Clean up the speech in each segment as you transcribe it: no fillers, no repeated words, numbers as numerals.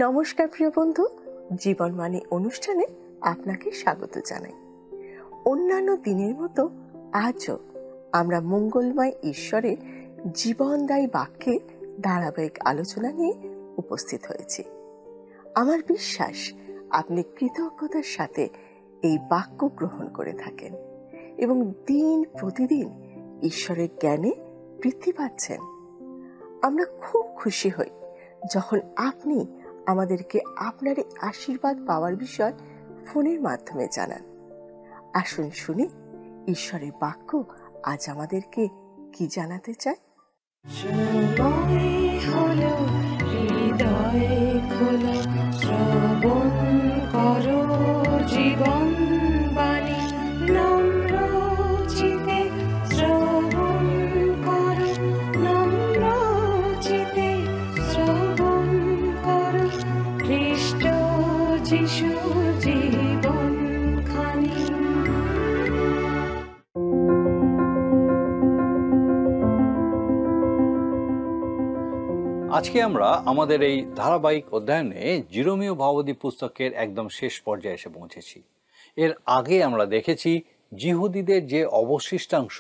নমস্কার প্রিয় বন্ধু, জীবনবাণী অনুষ্ঠানে আপনাকে স্বাগত জানাই। অন্যান্য দিনের মতো আজও আমরা মঙ্গলময় ঈশ্বরের জীবনদায়ী বাক্যের ধারাবাহিক আলোচনা নিয়ে উপস্থিত হয়েছি। আমার বিশ্বাস আপনি কৃতজ্ঞতার সাথে এই বাক্য গ্রহণ করে থাকেন এবং দিন প্রতিদিন ঈশ্বরের জ্ঞানে বৃদ্ধি পাচ্ছেন। আমরা খুব খুশি হই যখন আপনি আমাদেরকে আপনার এই আশীর্বাদ পাওয়ার বিষয় ফোনের মাধ্যমে জানান। আসুন শুনি ঈশ্বরের বাক্য আজ আমাদেরকে কি জানাতে চায়। জীবন বাণী নম্র চিতে শ্রবণ করো, নম্র চিতে শ্রবণ করো, খ্রিস্ট যিশু জীবন খানি। আজকে আমরা আমাদের এই ধারাবাহিক অধ্যয়নে জিরোমীয় ভাবাদী পুস্তকের একদম শেষ পর্যায়ে এসে পৌঁছেছি। এর আগে আমরা দেখেছি যিহুদিদের যে অবশিষ্টাংশ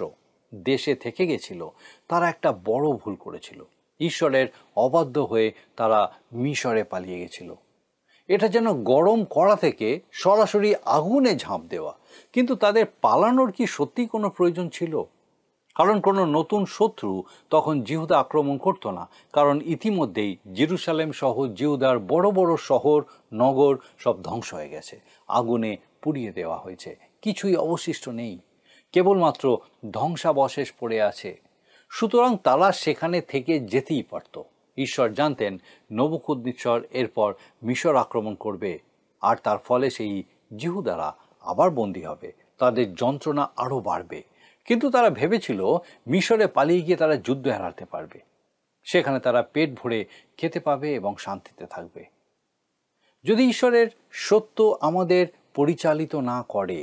দেশে থেকে গেছিল তারা একটা বড় ভুল করেছিল। ঈশ্বরের অবাধ্য হয়ে তারা মিশরে পালিয়ে গেছিল। এটা যেন গরম কড়া থেকে সরাসরি আগুনে ঝাঁপ দেওয়া। কিন্তু তাদের পালানোর কি সত্যি কোনো প্রয়োজন ছিল? কারণ কোনো নতুন শত্রু তখন জিহুদা আক্রমণ করতো না, কারণ ইতিমধ্যেই জেরুসালেম সহ জিহুদার বড় বড় শহর নগর সব ধ্বংস হয়ে গেছে, আগুনে পুড়িয়ে দেওয়া হয়েছে, কিছুই অবশিষ্ট নেই, কেবলমাত্র ধ্বংসাবশেষ পড়ে আছে। সুতরাং তারা সেখানে থেকে যেতেই পারত। ঈশ্বর জানতেন নবুকদ্নেচ্ছর এরপর মিশর আক্রমণ করবে, আর তার ফলে সেই জিহুদারা আবার বন্দী হবে, তাদের যন্ত্রণা আরও বাড়বে। কিন্তু তারা ভেবেছিল মিশরে পালিয়ে গিয়ে তারা যুদ্ধ হারাতে পারবে, সেখানে তারা পেট ভরে খেতে পাবে এবং শান্তিতে থাকবে। যদি ঈশ্বরের সত্য আমাদের পরিচালিত না করে,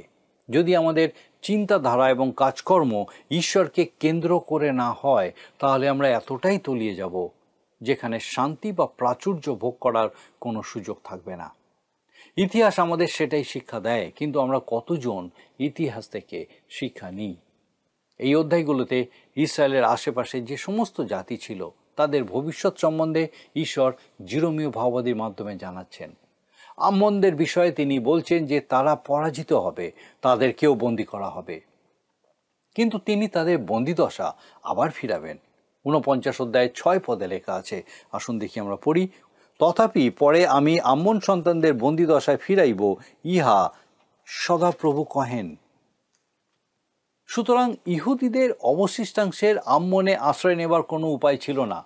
যদি আমাদের চিন্তাধারা এবং কাজকর্ম ঈশ্বরকে কেন্দ্র করে না হয়, তাহলে আমরা এতটাই তলিয়ে যাব যেখানে শান্তি বা প্রাচুর্য ভোগ করার কোনো সুযোগ থাকবে না। ইতিহাস আমাদের সেটাই শিক্ষা দেয়, কিন্তু আমরা কতজন ইতিহাস থেকে শিক্ষা নিই? এই অধ্যায়গুলোতে ইসরায়েলের আশেপাশে যে সমস্ত জাতি ছিল তাদের ভবিষ্যৎ সম্বন্ধে ঈশ্বর জিরোমীয় ভাবাদীর মাধ্যমে জানাচ্ছেন। আম্মনদের বিষয়ে তিনি বলছেন যে তারা পরাজিত হবে, তাদেরকেও বন্দী করা হবে, কিন্তু তিনি তাদের বন্দিদশা আবার ফিরাবেন। 49 অধ্যায়ে 6 পদে লেখা আছে, আসুন দেখি আমরা পড়ি। তথাপি পরে আমি আম্মন সন্তানদের বন্দিদশায় ফিরাইব, ইহা সদাপ্রভু কহেন। সুতরাং ইহুদিদের অবশিষ্টাংশের আম্মনে আশ্রয় নেবার কোনো উপায় ছিল না।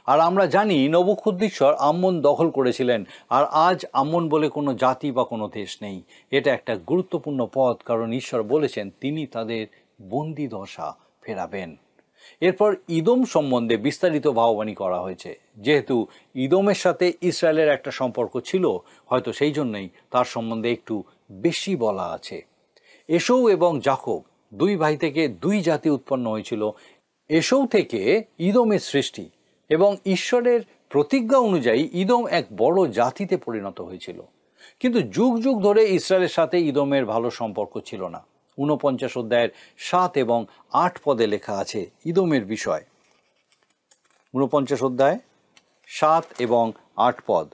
আর আমরা জানি নবুকদ্নেচ্ছর আম্মন দখল করেছিলেন, আর আজ আম্মন বলে কোনো জাতি বা কোনো দেশ নেই। এটা একটা গুরুত্বপূর্ণ পদ, কারণ ঈশ্বর বলেছেন তিনি তাদের বন্দিদশা ফেরাবেন। এরপর ইদোম সম্বন্ধে বিস্তারিত ভাববাণী করা হয়েছে। যেহেতু ইদোমের সাথে ইসরায়েলের একটা সম্পর্ক ছিল, হয়তো সেই জন্যই তার সম্বন্ধে একটু বেশি বলা আছে। এসৌ এবং যাকব দুই ভাই থেকে দুই জাতি উৎপন্ন হয়েছিল। এসৌ থেকে ইদোমের সৃষ্টি, এবং ঈশ্বরের প্রতিজ্ঞা অনুযায়ী ইদোম এক বড় জাতিতে পরিণত হয়েছিল। কিন্তু যুগ যুগ ধরে ইসরায়েলের সাথে ইদোমের ভালো সম্পর্ক ছিল না। 49 অধ্যায়ের 7 এবং 8 পদে লেখা আছে ইদোমের বিষয়। 49 অধ্যায় 7 এবং 8 পদ,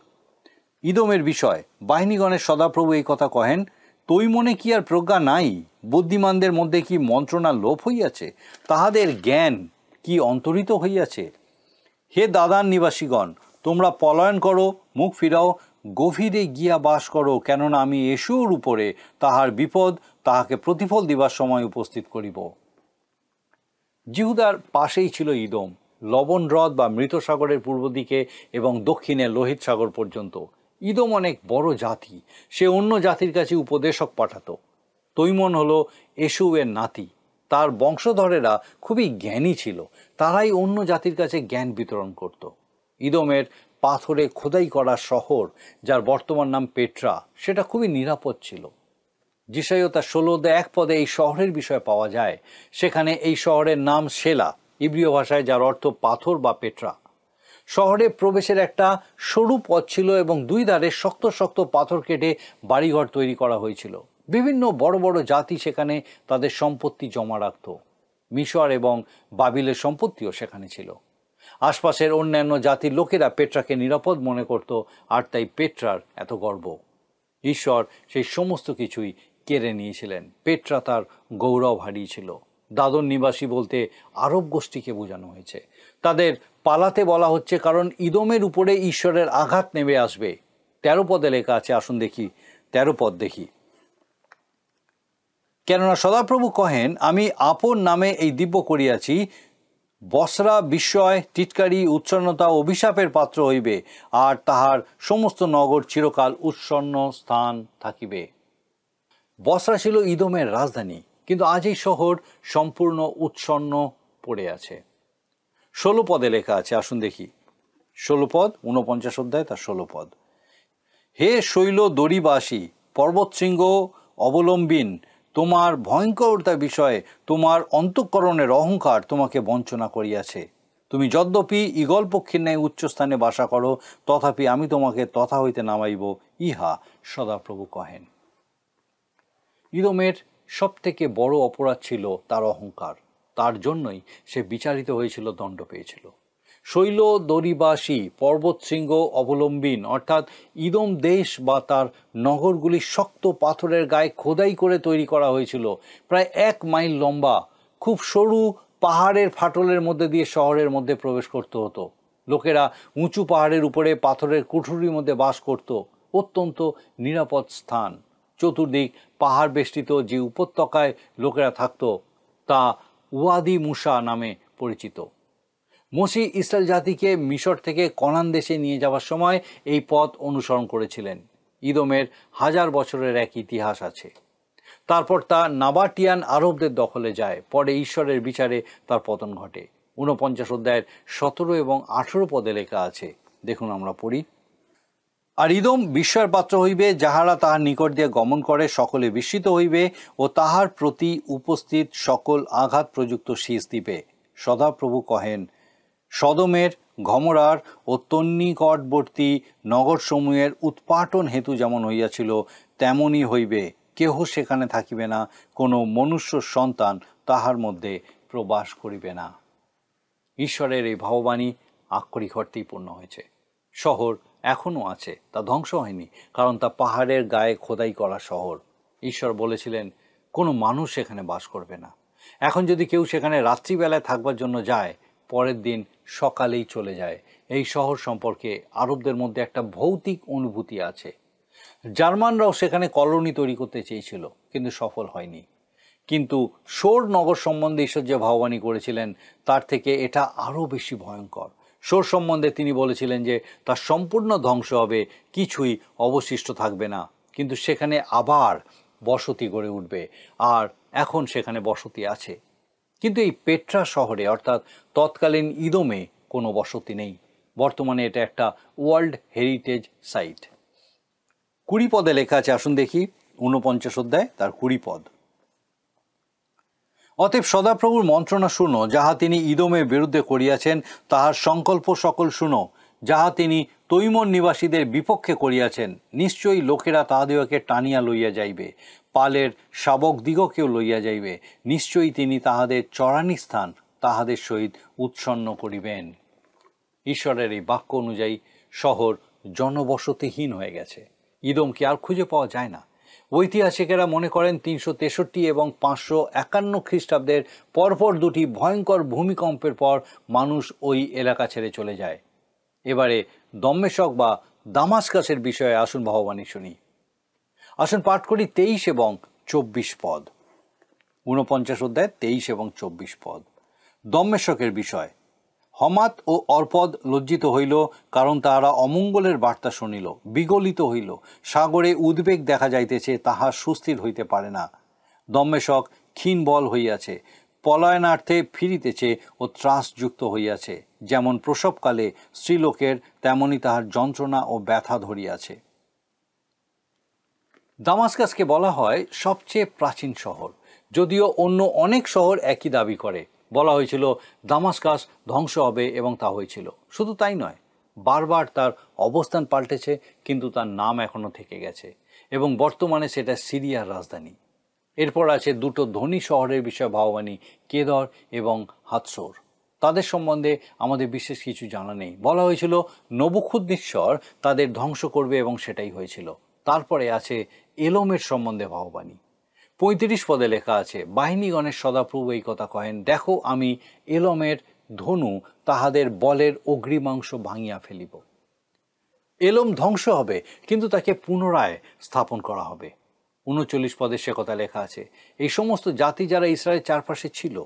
ইদোমের বিষয়। বাহিনীগণের সদাপ্রভু এই কথা কহেন, তৈ মনে কি আর প্রজ্ঞা নাই? বুদ্ধিমানদের মধ্যে কি মন্ত্রণা লোপ হইয়াছে? তাহাদের জ্ঞান কি অন্তরিত হইয়াছে? হে দাদান নিবাসীগণ, তোমরা পলায়ন করো, মুখ ফিরাও, গভীরে গিয়া বাস করো, কেননা আমি এসুর উপরে তাহার বিপদ, তাহাকে প্রতিফল দিবার সময় উপস্থিত করিব। জিহুদার পাশেই ছিল ইদোম, লবণ হ্রদ বা মৃত সাগরের পূর্ব দিকে এবং দক্ষিণে লোহিত সাগর পর্যন্ত। ইদোম অনেক বড় জাতি, সে অন্য জাতির কাছে উপদেশক পাঠাতো। তৈমন হলো এসুয়ের নাতি, তার বংশধরেরা খুবই জ্ঞানী ছিল, তারাই অন্য জাতির কাছে জ্ঞান বিতরণ করত। ইদোমের পাথরে খোদাই করা শহর, যার বর্তমান নাম পেট্রা, সেটা খুবই নিরাপদ ছিল। যিশাইয়া তার 16 পদে এই শহরের বিষয়ে পাওয়া যায়। সেখানে এই শহরের নাম সেলা, ইব্রিয় ভাষায়, যার অর্থ পাথর বা পেট্রা। শহরে প্রবেশের একটা সরু পথ ছিল এবং দুই ধারে শক্ত শক্ত পাথর কেটে বাড়িঘর তৈরি করা হয়েছিল। বিভিন্ন বড় বড় জাতি সেখানে তাদের সম্পত্তি জমা রাখত। মিশর এবং বাবিলের সম্পত্তিও সেখানে ছিল। আশপাশের অন্যান্য জাতির লোকেরা পেট্রাকে নিরাপদ মনে করত, আর তাই পেট্রার এত গর্ব। ঈশ্বর সেই সমস্ত কিছুই কেড়ে নিয়েছিলেন। পেট্রা তার গৌরব হারিয়েছিল। দাদন নিবাসী বলতে আরব গোষ্ঠীকে বোঝানো হয়েছে। তাদের পালাতে বলা হচ্ছে কারণ ইদোমের উপরে ঈশ্বরের আঘাত নেমে আসবে। 13 পদে লেখা আছে, আসুন দেখি 13 পদ দেখি। কেননা সদাপ্রভু কহেন, আমি আপন নামে এই দিব্য করিয়াছি, বসরা বিস্ময়, টিটকারি, উচ্ছন্নতা, অভিশাপের পাত্র হইবে, আর তাহার সমস্ত নগর চিরকাল উৎসন্ন স্থান থাকিবে। বসরা ছিল ইদোমের রাজধানী, কিন্তু আজ এই শহর সম্পূর্ণ উৎসন্ন পড়ে আছে। 16 পদে লেখা আছে, আসুন দেখি 16 পদ, 49 অধ্যায় তার 16 পদ। হে শৈল দড়িবাসী, পর্বতশৃঙ্গ অবলম্বিন, তোমার ভয়ঙ্করতা বিষয়ে তোমার অন্তঃকরণের অহংকার তোমাকে বঞ্চনা করিয়াছে। তুমি যদ্যপি ঈগল পক্ষীর ন্যায় উচ্চস্থানে বাসা করো, তথাপি আমি তোমাকে তথা হইতে নামাইব, ইহা সদাপ্রভু কহেন। ইদোমের সব থেকে বড় অপরাধ ছিল তার অহংকার। তার জন্যই সে বিচারিত হয়েছিল, দণ্ড পেয়েছিল। শৈল দড়িবাসী, পর্বতশৃঙ্গ অবলম্বিন, অর্থাৎ ইদোম দেশ বা তার নগরগুলি শক্ত পাথরের গায়ে খোদাই করে তৈরি করা হয়েছিল, প্রায় 1 মাইল লম্বা। খুব সরু পাহাড়ের ফাটলের মধ্যে দিয়ে শহরের মধ্যে প্রবেশ করতে হতো। লোকেরা উঁচু পাহাড়ের উপরে পাথরের কুঠুরির মধ্যে বাস করত। অত্যন্ত নিরাপদ স্থান। চতুর্দিক পাহাড় বেষ্টিত যে উপত্যকায় লোকেরা থাকত তা ওয়াদি মুসা নামে পরিচিত। মসি ইসরায়েল জাতিকে মিশর থেকে কনান দেশে নিয়ে যাওয়ার সময় এই পথ অনুসরণ করেছিলেন। ইদোমের 1000 বছরের এক ইতিহাস আছে। তারপর তা নাবাটিয়ান আরবদের দখলে যায়। পরে ঈশ্বরের বিচারে তার পতন ঘটে। 49 অধ্যায়ের 17 এবং 18 পদে লেখা আছে, দেখুন আমরা পড়ি। আর ইদোম বিস্ময়ের পাত্র হইবে, যাহারা তাহার নিকট দিয়ে গমন করে সকলে বিস্মিত হইবে, ও তাহার প্রতি উপস্থিত সকল আঘাত প্রযুক্ত শীষ দিবে। সদাপ্রভু কহেন, সদমের, গমরার ও তন্নিকটবর্তী নগরসমূহের উৎপাটন হেতু যেমন হইয়াছিল তেমনই হইবে। কেহ সেখানে থাকিবে না, কোনো মনুষ্য সন্তান তাহার মধ্যে প্রবাস করিবে না। ঈশ্বরের এই ভাববাণী আক্ষরিক অর্থেই পূর্ণ হয়েছে। শহর এখনও আছে, তা ধ্বংস হয়নি, কারণ তা পাহাড়ের গায়ে খোদাই করা শহর। ঈশ্বর বলেছিলেন কোনো মানুষ সেখানে বাস করবে না। এখন যদি কেউ সেখানে রাত্রিবেলায় থাকবার জন্য যায়, পরের দিন সকালেই চলে যায়। এই শহর সম্পর্কে আরবদের মধ্যে একটা ভৌতিক অনুভূতি আছে। জার্মানরাও সেখানে কলোনি তৈরি করতে চেয়েছিল, কিন্তু সফল হয়নি। কিন্তু সোর নগর সম্বন্ধে ঈশ্বর যে ভাববাণী করেছিলেন তার থেকে এটা আরও বেশি ভয়ঙ্কর। সোর সম্বন্ধে তিনি বলেছিলেন যে তার সম্পূর্ণ ধ্বংস হবে, কিছুই অবশিষ্ট থাকবে না, কিন্তু সেখানে আবার বসতি গড়ে উঠবে। আর এখন সেখানে বসতি আছে। কিন্তু এই পেট্রা শহরে, অর্থাৎ তৎকালীন ইদোমে, কোনো বসতি নেই। বর্তমানে এটা একটা ওয়ার্ল্ড হেরিটেজ সাইট। 20 পদে লেখা আছে, আসুন দেখি 49 অধ্যায় তার 20 পদ। অতএব সদাপ্রভুর মন্ত্রণা শুনো, যাহা তিনি ইদোমের বিরুদ্ধে করিয়াছেন, তাহার সংকল্প সকল শুনো, যাহা তিনি তৈমন নিবাসীদের বিপক্ষে করিয়াছেন। নিশ্চয়ই লোকেরা তাহাদিগকে টানিয়া লইয়া যাইবে, পালের শাবক দিগকেও লইয়া যাইবে। নিশ্চয়ই তিনি তাহাদের চরানি স্থান তাহাদের সহিত উৎসন্ন করিবেন। ঈশ্বরের এই বাক্য অনুযায়ী শহর জনবসতিহীন হয়ে গেছে। ইদোমকে আর খুঁজে পাওয়া যায় না। ঐতিহাসিকেরা মনে করেন 363 এবং 551 খ্রিস্টাব্দের পরপর দুটি ভয়ঙ্কর ভূমিকম্পের পর মানুষ ওই এলাকা ছেড়ে চলে যায়। এবারে দম্মেশক বা দামাস্কাসের বিষয়ে আসুন ভাববাণী শুনি। আসুন পাঠ করি 23 এবং 24 পদ। 49 অধ্যায় 23 এবং 24 পদ। দম্মেশকের বিষয়। হমাত ও অর্পদ লজ্জিত হইল, কারণ তাহারা অমঙ্গলের বার্তা শুনিল। বিগলিত হইল, সাগরে উদ্বেগ দেখা যাইতেছে, তাহা সুস্থির হইতে পারে না। দম্মেশক ক্ষীণ বল হইয়াছে, পলায়নার্থে ফিরিতেছে ও ত্রাসযুক্ত হইয়াছে। যেমন প্রসবকালে স্ত্রীলোকের, তেমনি তাহার যন্ত্রণা ও ব্যথা ধরিয়াছে। দামাস্কাসকে বলা হয় সবচেয়ে প্রাচীন শহর, যদিও অন্য অনেক শহর একই দাবি করে। বলা হয়েছিল দামাস্কাস ধ্বংস হবে, এবং তা হয়েছিল। শুধু তাই নয়, বারবার তার অবস্থান পাল্টেছে, কিন্তু তার নাম এখনো থেকে গেছে এবং বর্তমানে সেটা সিরিয়ার রাজধানী। এরপর আছে দুটো ধনী শহরের বিষয়ে ভাববাণী, কেদর এবং হাতসোর। তাদের সম্বন্ধে আমাদের বিশেষ কিছু জানা নেই। বলা হয়েছিল নবুখুদ্নেচ্ছর তাদের ধ্বংস করবে এবং সেটাই হয়েছিল। তারপরে আছে এলোমের সম্বন্ধে ভাববাণী। 35 পদে লেখা আছে, বাহিনীগণের সদাপ্রভু এই কথা কহেন, দেখো আমি এলোমের ধনু তাহাদের বলের অগ্রিমাংশ ভাঙিয়া ফেলিব। এলোম ধ্বংস হবে, কিন্তু তাকে পুনরায় স্থাপন করা হবে। 39 পদে সে কথা লেখা আছে, এই সমস্ত জাতি যারা ইসরায়েলের চারপাশে ছিল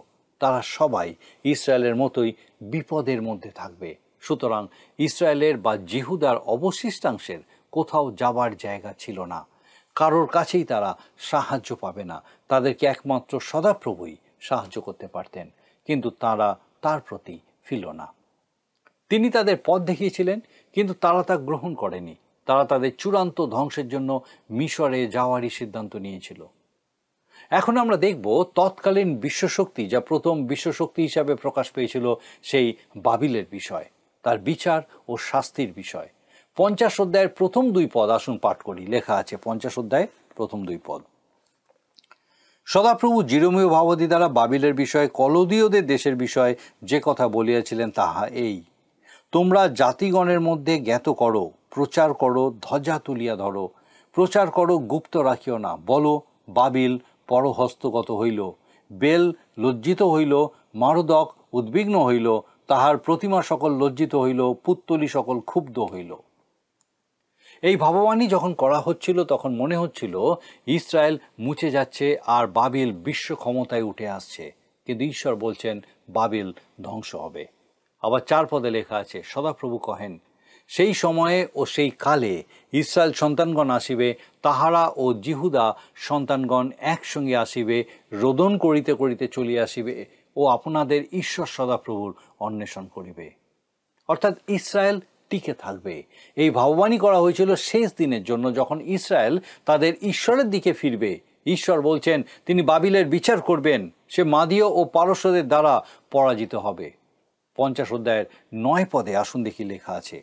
তারা সবাই ইসরায়েলের মতোই বিপদের মধ্যে থাকবে। সুতরাং ইসরায়েলের বা জিহুদার অবশিষ্টাংশের কোথাও যাবার জায়গা ছিল না, কারোর কাছেই তারা সাহায্য পাবে না। তাদেরকে একমাত্র সদাপ্রভুই সাহায্য করতে পারতেন, কিন্তু তারা তার প্রতি ফিরল না। তিনি তাদের পথ দেখিয়েছিলেন, কিন্তু তারা তা গ্রহণ করেনি। তারা তাদের চূড়ান্ত ধ্বংসের জন্য মিশরে যাওয়ারই সিদ্ধান্ত নিয়েছিল। এখন আমরা দেখব তৎকালীন বিশ্বশক্তি, যা প্রথম বিশ্বশক্তি হিসাবে প্রকাশ পেয়েছিল, সেই বাবিলের বিষয়, তার বিচার ও শাস্তির বিষয়। 50 অধ্যায়ের প্রথম 2 পদ আসুন পাঠ করি। লেখা আছে 50 অধ্যায়ের প্রথম 2 পদ। সদাপ্রভু জিরোমীয় ভাববাদী দ্বারা বাবিলের বিষয়ে কলদীয়দের দেশের বিষয়ে যে কথা বলিয়াছিলেন তাহা এই, তোমরা জাতিগণের মধ্যে জ্ঞাত করো, প্রচার করো, ধ্বজা তুলিয়া ধরো, প্রচার করো, গুপ্ত রাখিও না। বলো, বাবিল পরহস্তগত হইল, বেল লজ্জিত হইল, মারদক উদ্বিগ্ন হইল, তাহার প্রতিমা সকল লজ্জিত হইল, পুত্তলি সকল ক্ষুব্ধ হইল। এই ভাববাণী যখন করা হচ্ছিল তখন মনে হচ্ছিল ইসরায়েল মুছে যাচ্ছে আর বাবিল বিশ্ব ক্ষমতায় উঠে আসছে, কিন্তু ঈশ্বর বলছেন বাবিল ধ্বংস হবে। আবার 4 পদে লেখা আছে, সদাপ্রভু কহেন, সেই সময়ে ও সেই কালে ইসরায়েল সন্তানগণ আসিবে, তাহারা ও জিহুদা সন্তানগণ একসঙ্গে আসিবে, রোদন করিতে করিতে চলিয়া আসিবে ও আপনাদের ঈশ্বর সদাপ্রভুর অন্বেষণ করিবে। অর্থাৎ ইসরায়েল টিকে থাকবে। এই ভাববাণী করা হয়েছিল শেষ দিনের জন্য, যখন ইসরায়েল তাদের ঈশ্বরের দিকে ফিরবে। ঈশ্বর বলছেন তিনি বাবিলের বিচার করবেন, সে মাদীয় ও পারস্যদের দ্বারা পরাজিত হবে। 50 অধ্যায়ের 9 পদে আসুন দেখি লেখা আছে,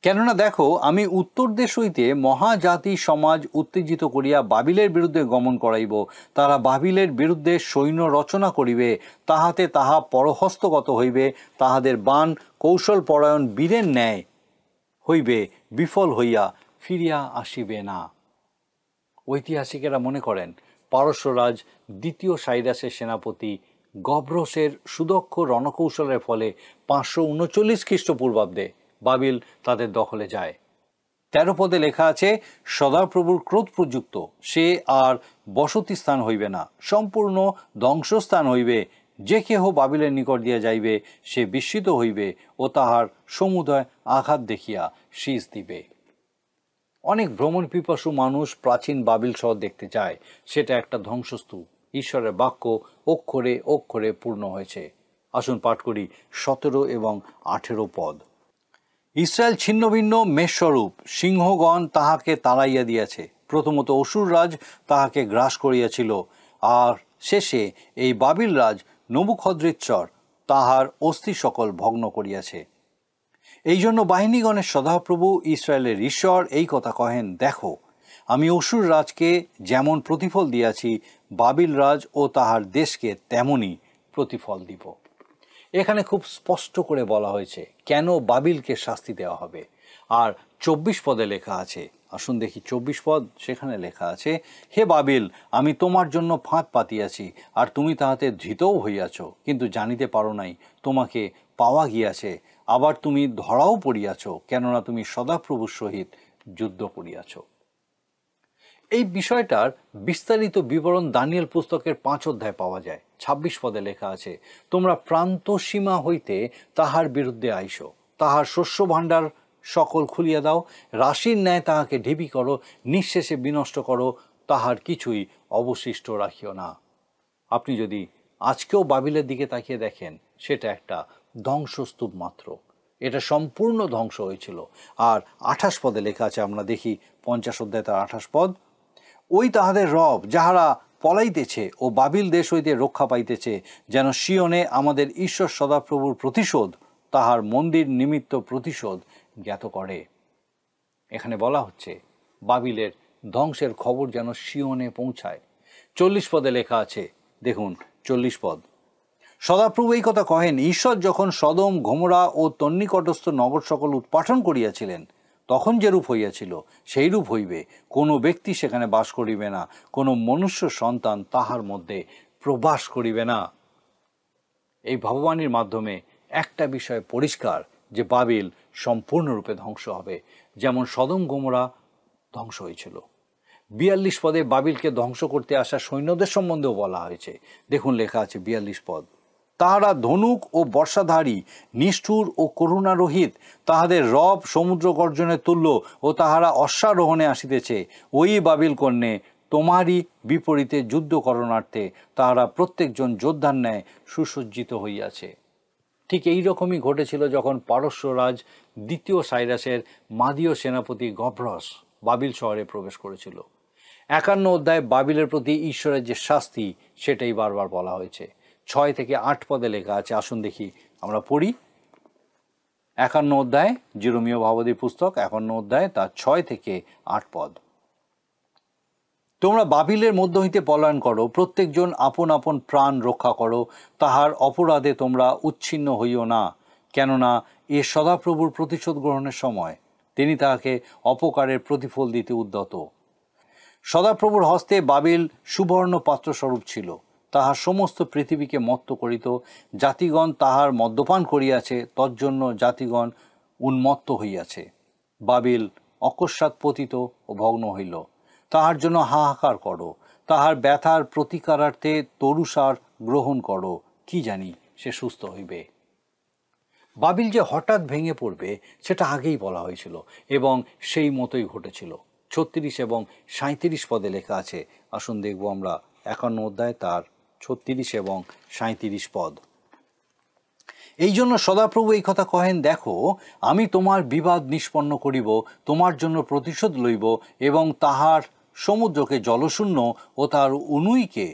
কেননা দেখো আমি উত্তর দেশ হইতে মহাজাতি সমাজ উত্তেজিত করিয়া বাবিলের বিরুদ্ধে গমন করাইব, তারা বাবিলের বিরুদ্ধে সৈন্য রচনা করিবে, তাহাতে তাহা পরহস্তগত হইবে, তাহাদের বাণ কৌশল পরায়ণ বীরের ন্যায় হইবে, বিফল হইয়া ফিরিয়া আসিবে না। ঐতিহাসিকেরা মনে করেন পারস্যরাজ দ্বিতীয় সাইরাসের সেনাপতি গব্রসের সুদক্ষ রণকৌশলের ফলে 539 খ্রিস্টপূর্বাব্দে বাবিল তাদের দখলে যায়। 13 পদে লেখা আছে, সদাপ্রভুর ক্রোধ প্রযুক্ত, সে আর বসতি স্থান হইবে না, সম্পূর্ণ ধ্বংসস্থান হইবে। যে কেহ বাবিলের নিকট দিয়া যাইবে সে বিস্মিত হইবে ও তাহার সমুদয় আঘাত দেখিয়া শীষ দিবে। অনেক ভ্রমণ পিপাসু মানুষ প্রাচীন বাবিল শহর দেখতে যায়। সেটা একটা ধ্বংসস্তূপ। ঈশ্বরের বাক্য অক্ষরে অক্ষরে পূর্ণ হয়েছে। আসুন পাঠ করি 17 এবং 18 পদ। ইসরায়েল ছিন্ন ভিন্ন মেষস্বরূপ, সিংহগণ তাহাকে তাড়াইয়া দিয়াছে। প্রথমত অসুর রাজ তাহাকে গ্রাস করিয়াছিল, আর শেষে এই বাবিল রাজ নবুখদ্রেচ্ছর তাহার অস্থি সকল ভগ্ন করিয়াছে। এই জন্য বাহিনীগণের সদাপ্রভু ইসরায়েলের ঈশ্বর এই কথা কহেন, দেখো আমি অসুর রাজকে যেমন প্রতিফল দিয়াছি, বাবিল রাজ ও তাহার দেশকে তেমনই প্রতিফল দিব। এখানে খুব স্পষ্ট করে বলা হয়েছে কেন বাবিলকে শাস্তি দেওয়া হবে। আর 24 পদে লেখা আছে, আসুন দেখি 24 পদ। সেখানে লেখা আছে, হে বাবিল, আমি তোমার জন্য ফাঁদ পাতিয়াছি, আর তুমি তাহাতে ধৃতও হইয়াছ, কিন্তু জানিতে পারো নাই, তোমাকে পাওয়া গিয়াছে, আবার তুমি ধরাও পড়িয়াছ, কেননা তুমি সদাপ্রভুর সহিত যুদ্ধ করিয়াছ। এই বিষয়টার বিস্তারিত বিবরণ দানিয়েল পুস্তকের 5 অধ্যায় পাওয়া যায়। 26 পদে লেখা আছে, তোমরা প্রান্ত সীমা হইতে তাহার বিরুদ্ধে আইসো, তাহার শস্য ভাণ্ডার সকল খুলিয়া দাও, রাশির ন্যায় তাহাকে ঢিবি করো, নিঃশেষে বিনষ্ট করো, তাহার কিছুই অবশিষ্ট রাখিও না। আপনি যদি আজকেও বাবিলের দিকে তাকিয়ে দেখেন, সেটা একটা ধ্বংসস্তূপ মাত্র। এটা সম্পূর্ণ ধ্বংস হয়েছিল। আর 28 পদে লেখা আছে, আমরা দেখি 50 অধ্যায় তার 28 পদ, ওই তাহাদের রব যাহারা পলাইতেছে ও বাবিল দেশ হইতে রক্ষা পাইতেছে, যেন সিয়নে আমাদের ঈশ্বর সদাপ্রভুর প্রতিশোধ তাহার মন্দির নিমিত্ত প্রতিশোধ জ্ঞাত করে। এখানে বলা হচ্ছে বাবিলের ধ্বংসের খবর যেন সিয়নে পৌঁছায়। 40 পদে লেখা আছে, দেখুন 40 পদ। সদাপ্রভু এই কথা কহেন, ঈশ্বর যখন সদম গমোরা ও তন্নিকটস্থ নগর সকল উৎপাটন করিয়াছিলেন, তখন যেরূপ হইয়াছিল সেইরূপ হইবে। কোনো ব্যক্তি সেখানে বাস করিবে না, কোনো মনুষ্য সন্তান তাহার মধ্যে প্রবাস করিবে না। এই ভগবানের মাধ্যমে একটা বিষয় পরিষ্কার, যে বাবিল সম্পূর্ণরূপে ধ্বংস হবে, যেমন সদম গমোরা ধ্বংস হয়েছিল। 42 পদে বাবিলকে ধ্বংস করতে আসা সৈন্যদের সম্বন্ধেও বলা হয়েছে। দেখুন লেখা আছে 42 পদ, তাহারা ধনুক ও বর্ষাধারী, নিষ্ঠুর ও করুণারহিত, তাহাদের রব সমুদ্র গর্জনের তুল্য, ও তাহারা অশ্বারোহণে আসিতেছে। ওই বাবিল কন্যে তোমারই বিপরীতে যুদ্ধ করণার্থে তাহারা প্রত্যেকজন যোদ্ধার ন্যায় সুসজ্জিত হইয়াছে। ঠিক এই রকমই ঘটেছিল যখন পারস্যরাজ দ্বিতীয় সাইরাসের মাদীয় সেনাপতি গব্রস বাবিল শহরে প্রবেশ করেছিল। 51 অধ্যায় বাবিলের প্রতি ঈশ্বরের যে শাস্তি, সেটাই বারবার বলা হয়েছে। 6 থেকে 8 পদে লেখা আছে, আসুন দেখি আমরা পড়ি। 51 অধ্যায়, জিরোমীয় ভাববাদীর পুস্তক 51 অধ্যায় তার 6 থেকে 8 পদ। তোমরা বাবিলের মধ্য হইতে পলায়ন করো, প্রত্যেকজন আপন আপন প্রাণ রক্ষা করো, তাহার অপরাধে তোমরা উচ্ছিন্ন হইও না, কেননা এ সদাপ্রভুর প্রতিশোধ গ্রহণের সময়, তিনি তাহাকে অপকারের প্রতিফল দিতে উদ্যত। সদাপ্রভুর হস্তে বাবিল সুবর্ণ পাত্রস্বরূপ ছিল, তাহার সমস্ত পৃথিবীকে মত্ত করিত। জাতিগণ তাহার মদ্যপান করিয়াছে, তজ্জন্য জাতিগণ উন্মত্ত হইয়াছে। বাবিল অকস্মাৎ পতিত ও ভগ্ন হইল, তাহার জন্য হাহাকার করো, তাহার ব্যথার প্রতিকারার্থে তরুসার গ্রহণ করো, কি জানি সে সুস্থ হইবে। বাবিল যে হঠাৎ ভেঙে পড়বে সেটা আগেই বলা হয়েছিল, এবং সেই মতোই ঘটেছিল। 36 এবং 37 পদে লেখা আছে, আসুন দেখব আমরা 51 অধ্যায় তার 36 এবং 37 পদ। এই জন্য সদাপ্রভু এই কথা কহেন, দেখো আমি তোমার বিবাদ নিষ্পন্ন করিব, তোমার জন্য প্রতিশোধ লইব, এবং তাহার সমুদ্রকে জলশূন্য ও তাহার উনুইকে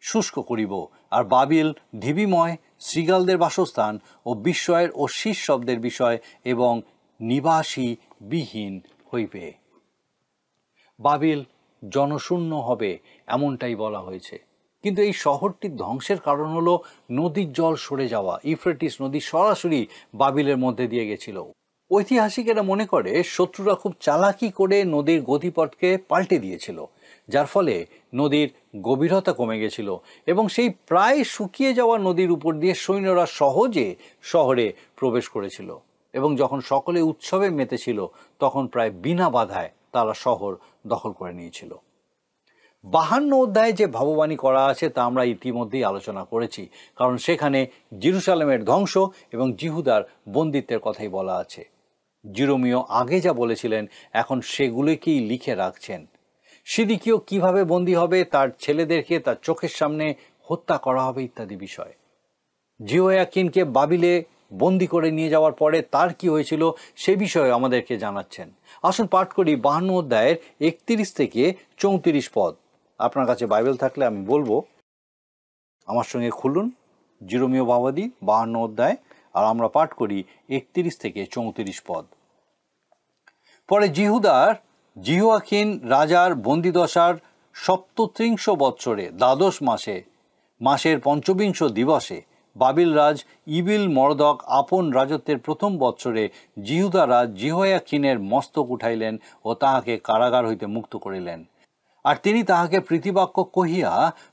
শুষ্ক করিব। আর বাবিল ঢিবিময়, শৃগালদের বাসস্থান ও বিস্ময়ের ও শীষ শব্দের বিষয় এবং নিবাসী বিহীন হইবে। বাবিল জনশূন্য হবে, এমনটাই বলা হয়েছে। কিন্তু এই শহরটির ধ্বংসের কারণ হলো নদীর জল সরে যাওয়া। ইউফ্রেটিস নদী সরাসরি বাবিলের মধ্যে দিয়ে গেছিল। ঐতিহাসিকেরা মনে করে শত্রুরা খুব চালাকি করে নদীর গতিপথকে পাল্টে দিয়েছিল, যার ফলে নদীর গভীরতা কমে গেছিল, এবং সেই প্রায় শুকিয়ে যাওয়া নদীর উপর দিয়ে সৈন্যরা সহজে শহরে প্রবেশ করেছিল, এবং যখন সকলে উৎসবে মেতেছিল তখন প্রায় বিনা বাধায় তারা শহর দখল করে নিয়েছিল। 52 অধ্যায়ে যে ভাববাণী করা আছে তা আমরা ইতিমধ্যেই আলোচনা করেছি, কারণ সেখানে জেরুজালেমের ধ্বংস এবং জিহুদার বন্দিত্বের কথাই বলা আছে। জিরোমীয় আগে যা বলেছিলেন এখন সেগুলোকেই লিখে রাখছেন। সিদিকিও কিভাবে বন্দী হবে, তার ছেলেদেরকে তার চোখের সামনে হত্যা করা হবে ইত্যাদি বিষয়। জিহোয়াকিনকে বাবিলে বন্দী করে নিয়ে যাওয়ার পরে তার কি হয়েছিল সে বিষয়ে আমাদেরকে জানাচ্ছেন। আসুন পাঠ করি 52 অধ্যায়ের 31 থেকে 34 পদ। আপনার কাছে বাইবেল থাকলে আমি বলবো, আমার সঙ্গে খুলুন জিরোমীয় ভাববাদী 52 অধ্যায়, আর আমরা পাঠ করি 31 থেকে 34 পদ। পরে জিহোয়াকিন রাজার বন্দিদশার 37 বৎসরে 12 মাসের 25 দিবসে বাবিল রাজ ইবিল মরদক আপন রাজত্বের প্রথম বৎসরে জিহুদা রাজ জিহোয়াকিনের মস্তক উঠাইলেন ও তাহাকে কারাগার হইতে মুক্ত করিলেন। আর তিনি তাহাকে প্রীতিবাক্য কহিয়া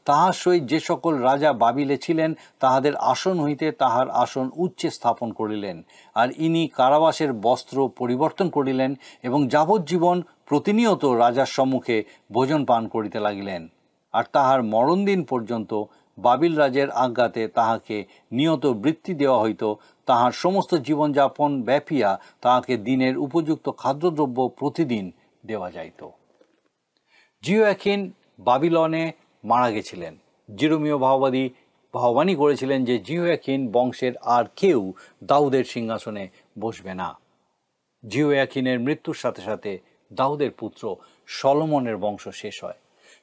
তাহার সহিত যে সকল রাজা বাবিলে ছিলেন তাহাদের আসন হইতে তাহার আসন উচ্চে স্থাপন করিলেন। আর ইনি কারাবাসের বস্ত্র পরিবর্তন করিলেন এবং যাবজ্জীবন প্রতিনিয়ত রাজার সম্মুখে ভোজন পান করিতে লাগিলেন। আর তাহার মরণদিন পর্যন্ত বাবিল রাজের আজ্ঞাতে তাহাকে নিয়ত বৃত্তি দেওয়া হইত। তাহার সমস্ত জীবনযাপন ব্যাপিয়া তাহাকে দিনের উপযুক্ত খাদ্যদ্রব্য প্রতিদিন দেওয়া যাইত। জিহোয়াকিন বাবিলনে মারা গেছিলেন। জিরোমীয় ভাববাণী করেছিলেন যে জিহোয়াকিন বংশের আর কেউ দাউদের সিংহাসনে বসবে না। জিহোয়াকিনের মৃত্যুর সাথে সাথে দাউদের পুত্র সলোমনের বংশ শেষ হয়।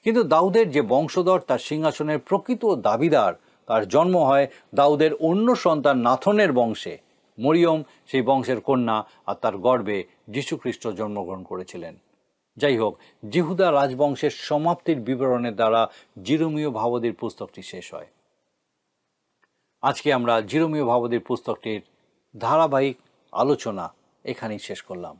কিন্তু দাউদের যে বংশধর তার সিংহাসনের প্রকৃত দাবিদার, তার জন্ম হয় দাউদের অন্য সন্তান নাথনের বংশে, মরিয়ম সেই বংশের কন্যা আর তার গর্ভে যীশুখ্রিস্ট জন্মগ্রহণ করেছিলেন। যাই হোক, জিহুদা রাজবংশের সমাপ্তির বিবরণের দ্বারা জিরোমীয় ভাববাদীর পুস্তকটি শেষ হয়। আজকে আমরা জিরোমীয় ভাববাদীর পুস্তকটির ধারাবাহিক আলোচনা এখানেই শেষ করলাম।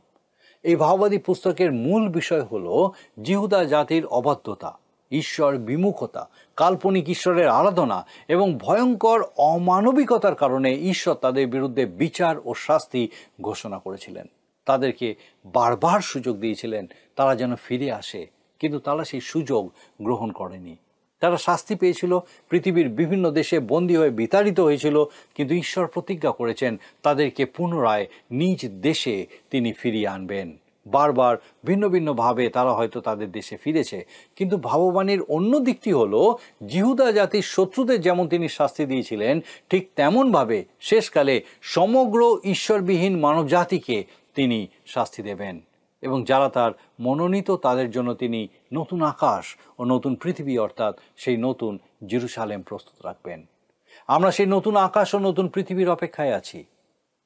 এই ভাববাদী পুস্তকের মূল বিষয় হল জিহুদা জাতির অবাধ্যতা, ঈশ্বর বিমুখতা, কাল্পনিক ঈশ্বরের আরাধনা এবং ভয়ঙ্কর অমানবিকতার কারণে ঈশ্বর তাদের বিরুদ্ধে বিচার ও শাস্তি ঘোষণা করেছিলেন। তাদেরকে বারবার সুযোগ দিয়েছিলেন তারা যেন ফিরে আসে, কিন্তু তারা সেই সুযোগ গ্রহণ করেনি। তারা শাস্তি পেয়েছিল, পৃথিবীর বিভিন্ন দেশে বন্দী হয়ে বিতাড়িত হয়েছিল, কিন্তু ঈশ্বর প্রতিজ্ঞা করেছেন তাদেরকে পুনরায় নিজ দেশে তিনি ফিরিয়ে আনবেন। বারবার ভিন্ন ভিন্নভাবে তারা হয়তো তাদের দেশে ফিরেছে, কিন্তু ভাববাণীর অন্য দিকটি হলো জিহুদা জাতির শত্রুদের যেমন তিনি শাস্তি দিয়েছিলেন, ঠিক তেমনভাবে শেষকালে সমগ্র ঈশ্বরবিহীন মানব জাতিকে তিনি শাস্তি দেবেন এবং যারা তার মনোনীত তাদের জন্য তিনি নতুন আকাশ ও নতুন পৃথিবী অর্থাৎ সেই নতুন জেরুসালেম প্রস্তুত রাখবেন। আমরা সেই নতুন আকাশ ও নতুন পৃথিবীর অপেক্ষায় আছি।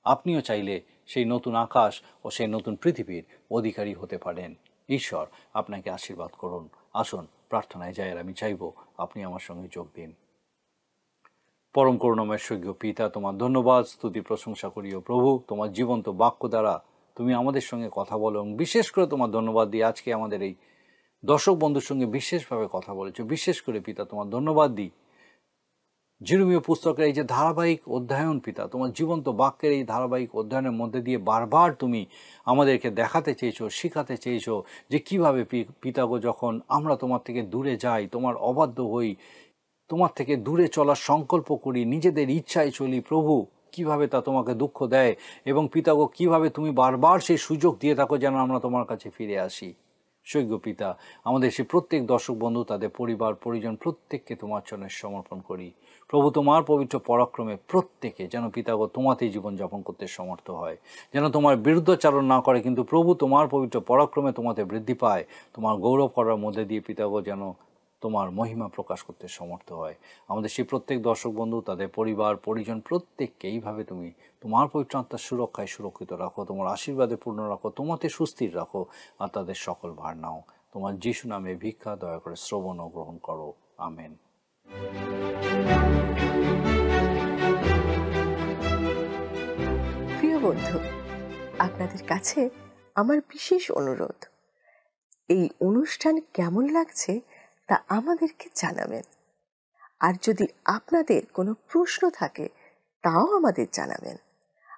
আপনিও চাইলে সেই নতুন আকাশ ও সেই নতুন পৃথিবীর অধিকারী হতে পারেন। ঈশ্বর আপনাকে আশীর্বাদ করুন। আসুন প্রার্থনায় যাই, আর আমি চাইব আপনি আমার সঙ্গে যোগ দিন। পরম করুণাময় স্বর্গীয় পিতা, তোমার ধন্যবাদ, স্তুতি প্রশংসা করিও প্রভু। তোমার জীবন্ত বাক্য দ্বারা তুমি আমাদের সঙ্গে কথা বলো এবং বিশেষ করে তোমার ধন্যবাদ দিই আজকে আমাদের এই দর্শক বন্ধুর সঙ্গে বিশেষভাবে কথা বলেছো। বিশেষ করে পিতা তোমার ধন্যবাদ দিই জিরোমীয় পুস্তকের এই যে ধারাবাহিক অধ্যয়ন, পিতা তোমার জীবন্ত বাক্যের এই ধারাবাহিক অধ্যয়নের মধ্যে দিয়ে বারবার তুমি আমাদেরকে দেখাতে চেয়েছো, শিখাতে চেয়েছো যে কীভাবে পিতাগো যখন আমরা তোমার থেকে দূরে যাই, তোমার অবাধ্য হই, তোমার থেকে দূরে চলার সংকল্প করি, নিজেদের ইচ্ছায় চলি, প্রভু কিভাবে তা তোমাকে দুঃখ দেয় এবং পিতাগো কিভাবে তুমি বারবার সেই সুযোগ দিয়ে থাকো যেন আমরা তোমার কাছে ফিরে আসি। স্বর্গীয় পিতা, আমাদের সেই প্রত্যেক দর্শক বন্ধু, তাদের পরিবার পরিজন প্রত্যেককে তোমার চরণে সমর্পণ করি। প্রভু তোমার পবিত্র পরাক্রমে প্রত্যেকে যেন পিতাগো তোমাতেই জীবনযাপন করতে সমর্থ হয়, যেন তোমার বিরুদ্ধাচারণ না করে, কিন্তু প্রভু তোমার পবিত্র পরাক্রমে তোমাতে বৃদ্ধি পায়, তোমার গৌরব করার মধ্যে দিয়ে পিতাগো যেন তোমার মহিমা প্রকাশ করতে সমর্থ হয়। আমাদের সেই প্রত্যেক দর্শক বন্ধু, তাদের পরিবার পরিজন প্রত্যেককে এইভাবে তুমি তোমার পবিত্র আত্মার সুরক্ষায় সুরক্ষিত রাখো, তোমার আশীর্বাদে পূর্ণ রাখো, তোমাতে সুস্থির রাখো, আর তাদের সকল ভার নাও। তোমার যিশু নামে ভিক্ষা দয়া করে শ্রবণ ও গ্রহণ করো। আমেন। প্রিয় বন্ধু, আপনাদের কাছে আমার বিশেষ অনুরোধ, এই অনুষ্ঠান কেমন লাগছে তা আমাদেরকে জানাবেন। আর যদি আপনাদের কোনো প্রশ্ন থাকে তাও আমাদের জানাবেন।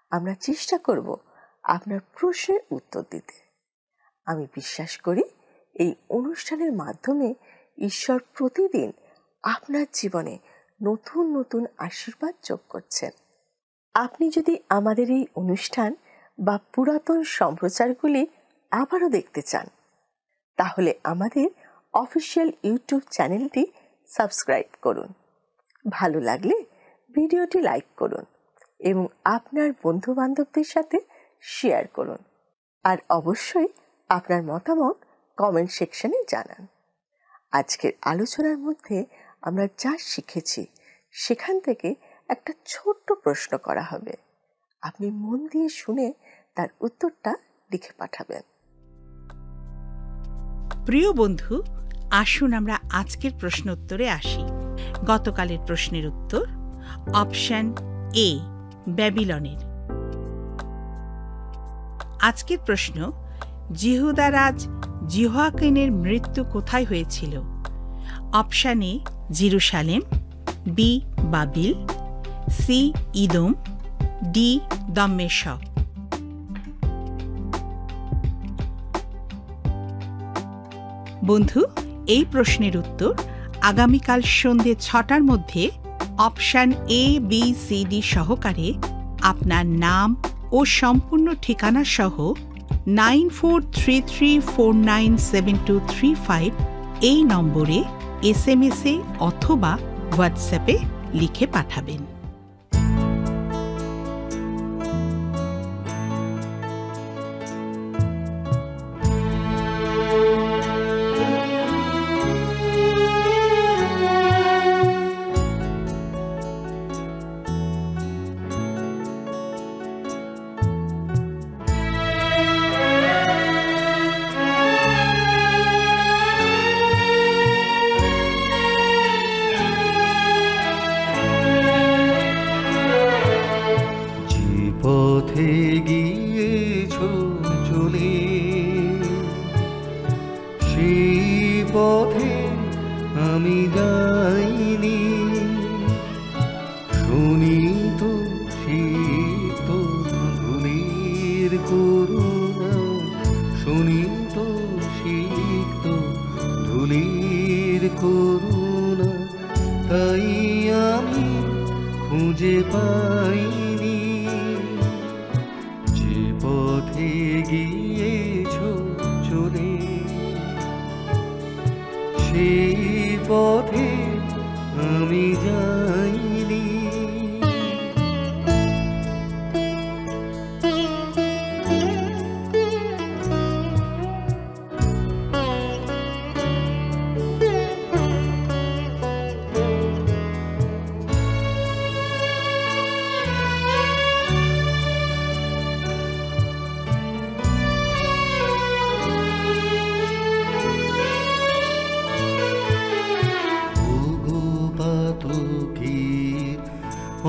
আমরা চেষ্টা করব আপনার প্রশ্নের উত্তর দিতে। আমি বিশ্বাস করি এই অনুষ্ঠানের মাধ্যমে ঈশ্বর প্রতিদিন আপনার জীবনে নতুন নতুন আশীর্বাদ যোগ করছেন। আপনি যদি আমাদের এই অনুষ্ঠান বা পুরাতন সম্প্রচারগুলি আবারও দেখতে চান, তাহলে আমাদের অফিসিয়াল ইউটিউব চ্যানেলটি সাবস্ক্রাইব করুন। ভালো লাগলে ভিডিওটি লাইক করুন এবং আপনার বন্ধু বান্ধবদের সাথে শেয়ার করুন। আর অবশ্যই আপনার মতামত কমেন্ট সেকশনে জানান। আজকের আলোচনার মধ্যে আমরা যা শিখেছি সেখান থেকে একটা ছোট্ট প্রশ্ন করা হবে। আপনি মন দিয়ে শুনে তার উত্তরটা লিখে পাঠাবেন। প্রিয় বন্ধু, আসুন আমরা আজকের প্রশ্ন উত্তরে আসি। গতকালের প্রশ্নের উত্তর অপশন এ, ব্যাবিলনের। আজকের প্রশ্ন, জিহুদা রাজ জিহোয়াকিনের মৃত্যু কোথায় হয়েছিল? অপশন এ, জেরুসালেম, বি, বাবিল, সি, ইদোম, ডি, দম্মেশক। বন্ধু, এই প্রশ্নের উত্তর আগামীকাল সন্ধ্যে 6টার মধ্যে option A, B, C, D সহকারে আপনার নাম ও সম্পূর্ণ ঠিকানা সহ 9433497235 এই নম্বরে SMS-এ অথবা হোয়াটসঅ্যাপে লিখে পাঠাবেন। পথে আমি যাইনি, শুনি তো শীত ধুলির করুণা, শুনি তো শীত ধুলির করুণা, তাই আমি খুঁজে পাইনি যে পথে গিয়েছ চলে, সেই পথে আমি যাইনি।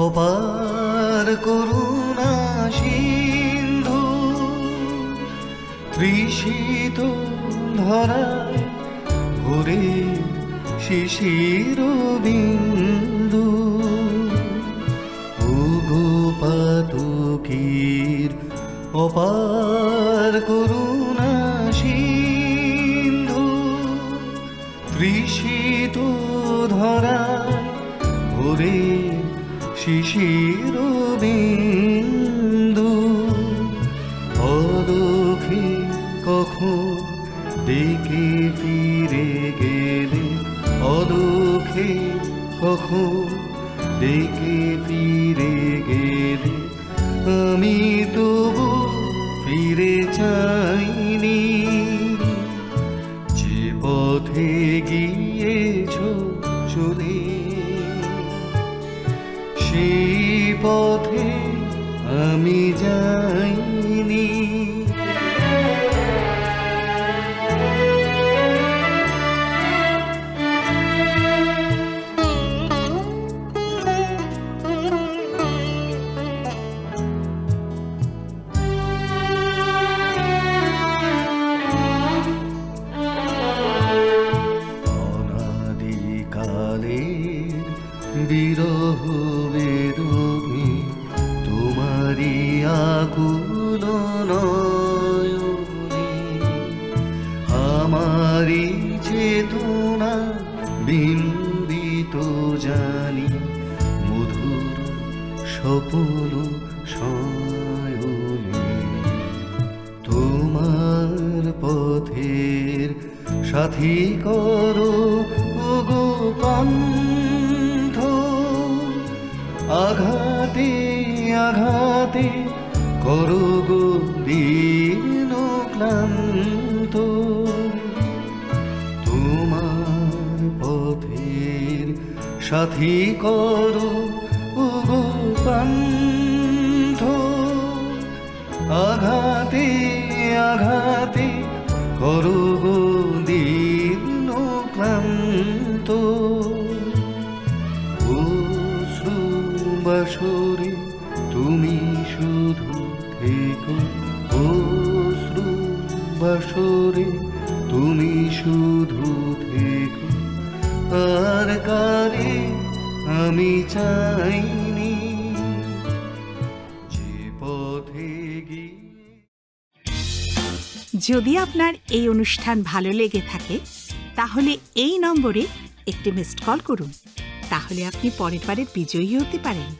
অপার করুণা সিন্ধু, তৃষিত ধরায় ভরে শিশির বিন্দু, ওগো পাতকীর অপার করুণা সিন্ধু, তৃষিত ধরায় ভরে শিশির বিন্দু, অলক্ষে কখন ডেকে ফিরে গেলে, অলক্ষে কখন ডেকে ফিরে গেলে, আমি তবু ফিরে চাইনি যে পথে গিয়েছ চলে, সেই পথে আমি যাইনি। অনাদিকালের বিরহ বেদনে তোমারি আকুল নয়নে, আমারি চেতনা বিম্বিত জানি মধুর স্বপ্ন শয়নে, তোমার পথের সাথী করো ওগো পান্থ, আঘাতে আঘাতে করো গো দীন ক্লান্ত, তোমার পথের সাথী করো ওগো পান্থ, আঘাতে আঘাতে করো গো দীন ক্লান্ত, বাসরে তুমি শুধু থেকো, অশ্রু বাসরে তুমি শুধু থেকো, আর কারে আমি চাইনি যে পথে গিয়ে। যদি আপনার এই অনুষ্ঠান ভালো লেগে থাকে তাহলে এই নম্বরে একটি মিসড কল করুন, তাহলে আপনি পরের বারের বিজয়ী হতে পারেন।